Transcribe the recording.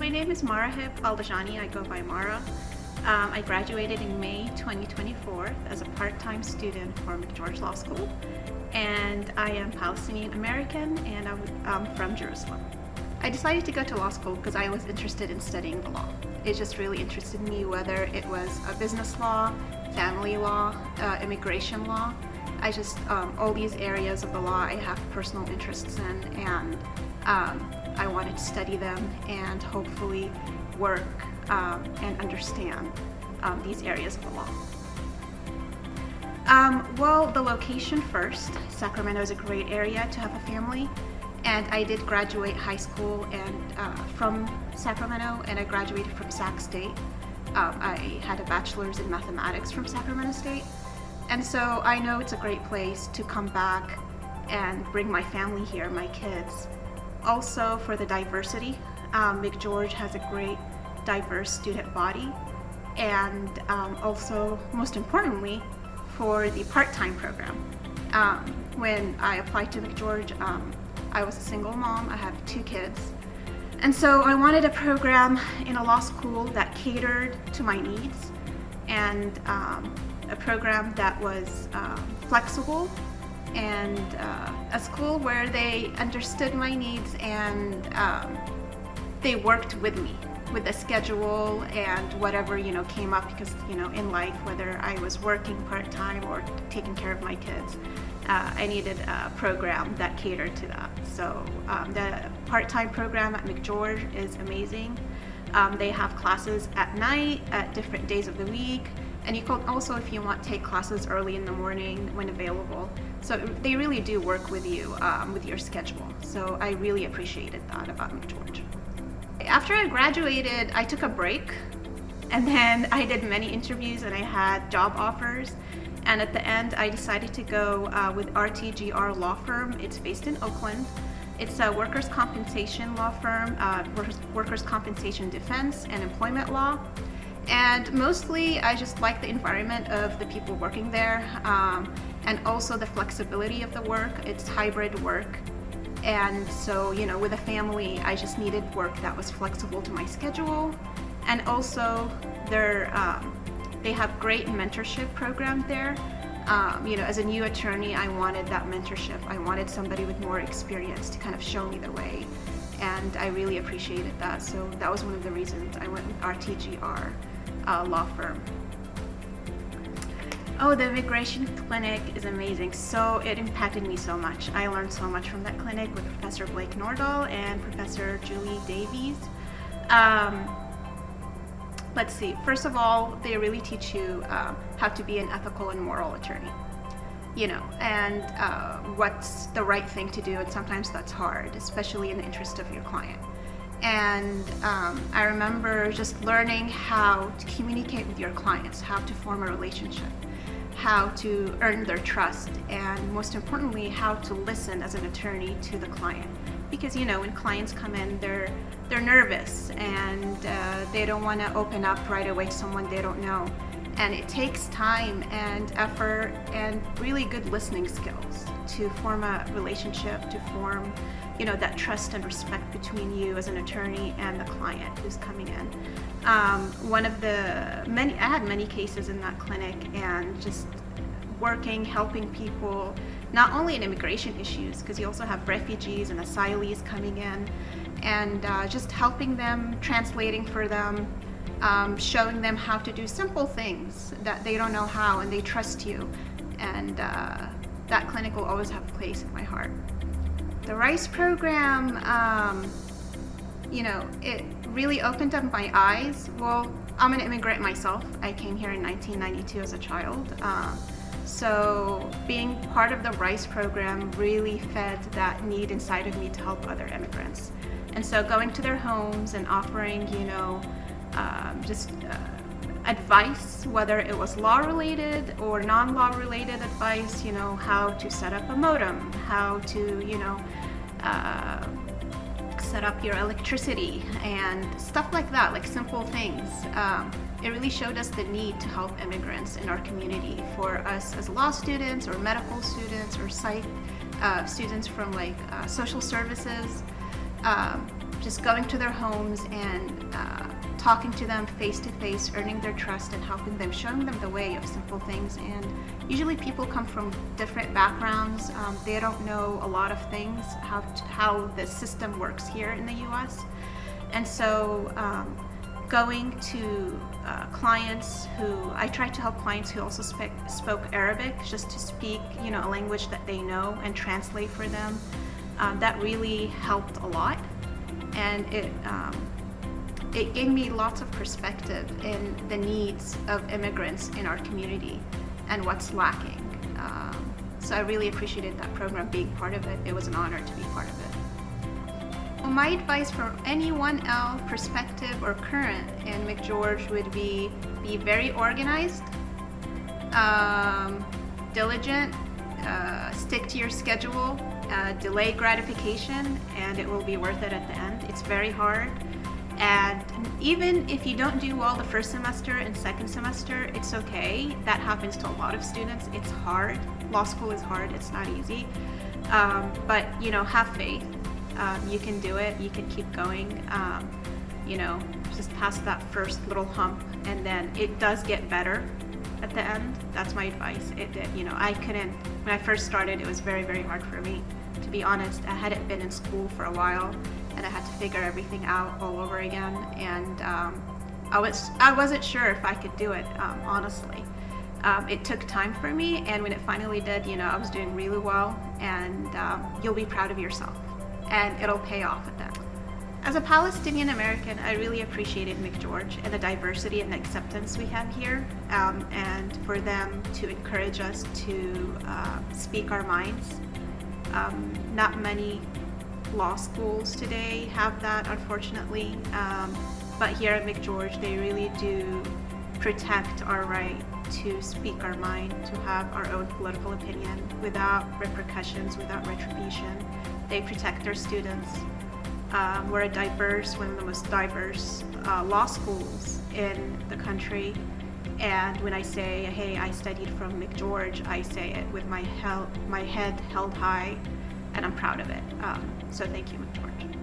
My name is Marahib Aldajani. I go by Mara. I graduated in May 2024 as a part-time student for McGeorge Law School, and I am Palestinian American, and I'm from Jerusalem. I decided to go to law school because I was interested in studying the law. It just really interested me, whether it was a business law, family law, immigration law. All these areas of the law I have personal interests in, and I wanted to study them and hopefully work and understand these areas of the law. Well, the location first. Sacramento is a great area to have a family, and I did graduate high school from Sacramento, and I graduated from Sac State. I had a bachelor's in mathematics from Sacramento State, and so I know it's a great place to come back and bring my family here, my kids. Also for the diversity, McGeorge has a great diverse student body, and also most importantly for the part-time program. When I applied to McGeorge, I was a single mom. I have 2 kids, and so I wanted a program in a law school that catered to my needs, and a program that was flexible, and a school where they understood my needs, and they worked with me with the schedule and whatever came up, because in life, whether I was working part-time or taking care of my kids, I needed a program that catered to that. So the part-time program at McGeorge is amazing. They have classes at night, at different days of the week, and you can also, if you want, take classes early in the morning when available. So they really do work with you with your schedule. So I really appreciated that about McGeorge. After I graduated, I took a break, and then I did many interviews and I had job offers. And at the end, I decided to go with RTGR Law Firm. It's based in Oakland. It's a workers' compensation law firm, workers' compensation defense and employment law. And mostly, I just like the environment of the people working there, and also the flexibility of the work. It's hybrid work. And so, with a family, I just needed work that was flexible to my schedule. And also, they have great mentorship program there. As a new attorney, I wanted that mentorship. I wanted somebody with more experience to kind of show me the way. And I really appreciated that. So that was one of the reasons I went with RTGR Law Firm. Oh, the immigration clinic is amazing. So it impacted me so much. I learned so much from that clinic with Professor Blake Nordahl and Professor Julie Davies. Let's see. First of all, they really teach you how to be an ethical and moral attorney. And what's the right thing to do, and sometimes that's hard, especially in the interest of your client. And I remember just learning how to communicate with your clients, how to form a relationship, how to earn their trust, and most importantly, how to listen as an attorney to the client. Because when clients come in, they're nervous, and they don't want to open up right away to someone they don't know. And it takes time and effort and really good listening skills to form a relationship, to form that trust and respect between you as an attorney and the client who's coming in. I had many cases in that clinic, and just helping people, not only in immigration issues, because you also have refugees and asylees coming in, and just helping them, translating for them, showing them how to do simple things that they don't know how, and they trust you. And that clinic will always have a place in my heart. The RICE program, it really opened up my eyes. Well, I'm an immigrant myself. I came here in 1992 as a child. So being part of the RICE program really fed that need inside of me to help other immigrants. And so going to their homes and offering, advice, whether it was law-related or non-law related advice, how to set up a modem, how to, set up your electricity and stuff like that, like simple things. It really showed us the need to help immigrants in our community, for us as law students or medical students or psych students from social services. just going to their homes and talking to them face to face, earning their trust and helping them, showing them the way of simple things. And usually people come from different backgrounds. They don't know a lot of things, how the system works here in the US. And so going to clients I tried to help clients who also spoke Arabic, just to speak, a language that they know and translate for them. That really helped a lot. And it gave me lots of perspective in the needs of immigrants in our community and what's lacking. So I really appreciated that program, being part of it. It was an honor to be part of it. Well, my advice for any 1L prospective or current in McGeorge would be very organized, diligent, stick to your schedule, delay gratification, and it will be worth it at the end. It's very hard. And even if you don't do well the first semester and second semester, it's okay. That happens to a lot of students. It's hard. Law school is hard. It's not easy. But, have faith. You can do it. You can keep going. Just past that first little hump, and then it does get better at the end. That's my advice. It did. I couldn't, when I first started, it was very, very hard for me. To be honest, I hadn't been in school for a while, and I had to figure everything out all over again, and I wasn't sure if I could do it, honestly. It took time for me, and when it finally did, I was doing really well, and you'll be proud of yourself, and it'll pay off at that. As a Palestinian American, I really appreciated McGeorge and the diversity and the acceptance we have here, and for them to encourage us to speak our minds. Not many law schools today have that, unfortunately, but here at McGeorge they really do protect our right to speak our mind, to have our own political opinion without repercussions, without retribution. They protect their students. We're one of the most diverse law schools in the country, and when I say, hey, I studied from McGeorge, I say it with my head held high, and I'm proud of it. So thank you, McGeorge.